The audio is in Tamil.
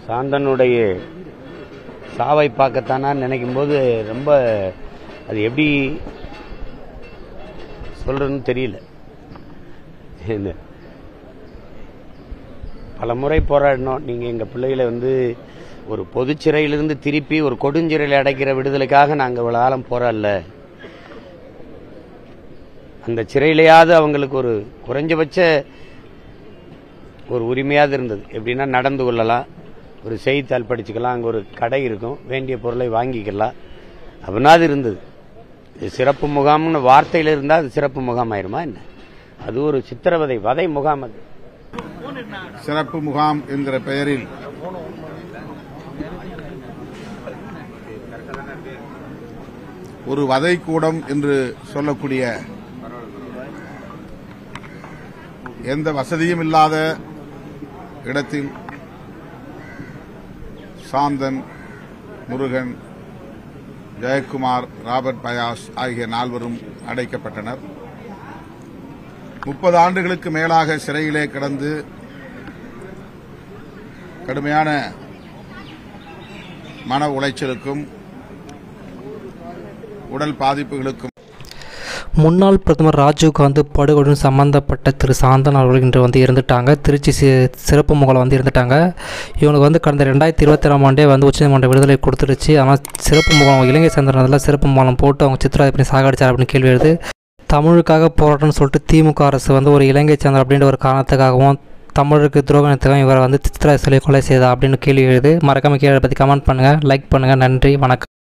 சாந்தனுடைய சாவை பார்க்கத்தானா நினைக்கும் போது ரொம்ப அது எப்படி சொல்றதுன்னு தெரியல. பல முறை போராடினோம். நீங்க எங்க பிள்ளைகளை ஒரு பொது சிறையிலிருந்து திருப்பி ஒரு கொடுஞ்சிறையில் அடைக்கிற விடுதலைக்காக நாங்கள் இவ்வளவு காலம் போராடல. அந்த சிறையிலேயாவது அவங்களுக்கு ஒரு குறைஞ்சபட்ச ஒரு உரிமையாவது இருந்தது. எப்படின்னா நடந்து கொள்ளலாம், ஒரு செய்தித்தாள் படிச்சுக்கலாம், அங்கே ஒரு கடை இருக்கும், வேண்டிய பொருளை வாங்கிக்கலாம், அப்படின்னாது இருந்தது. இது சிறப்பு முகாம்னு வார்த்தையில் இருந்தால் அது சிறப்பு முகாம் ஆயிருமா என்ன? அது ஒரு சித்திரவதை வதை முகாம். அது சிறப்பு முகாம் என்கிற பெயரில் ஒரு வதைக்கூடம் என்று சொல்லக்கூடிய எந்த வசதியும் இல்லாத இடத்தில் சாந்தன், முருகன், ஜெயக்குமார், ராபர்ட் பயாஸ் ஆகிய 4 அடைக்கப்பட்டனர். 30 ஆண்டுகளுக்கு மேலாக சிறையிலே கிடந்து கடுமையான மன உளைச்சலுக்கும் உடல் பாதிப்புகளுக்கும் முன்னாள் பிரதமர் ராஜீவ்காந்தி படுகொலையுடன் சம்பந்தப்பட்ட திரு சாந்தன் அவர்கள் இன்று இறந்துட்டாங்க. திருச்சி சிறப்பு முகாமில் இறந்துட்டாங்க. இவனுக்கு கடந்த 2021ஆம் ஆண்டே உச்சநீதிமன்றம் விடுதலை கொடுத்துருச்சு. ஆனால் சிறப்பு முகாம் இலங்கை சேர்ந்ததில் சிறப்பு முகாம் போட்டு அவங்க சித்திரவதை பண்ணி சாகடிச்சார் அப்படின்னு கேள்வி எழுது. தமிழுக்காக போராட்டம்னு சொல்லிட்டு திமுக அரசு ஒரு இலங்கை சேர்ந்தர் அப்படின்ற ஒரு காரணத்துக்காகவும் தமிழுக்கு துரோகத்துக்காகவும் இவரை சித்திரவதை சொல்லி கொலை செய்தா அப்படின்னு கேள்வி எழுது. மறக்காம கீழே பற்றி கமெண்ட் பண்ணுங்கள், லைக் பண்ணுங்கள். நன்றி, வணக்கம்.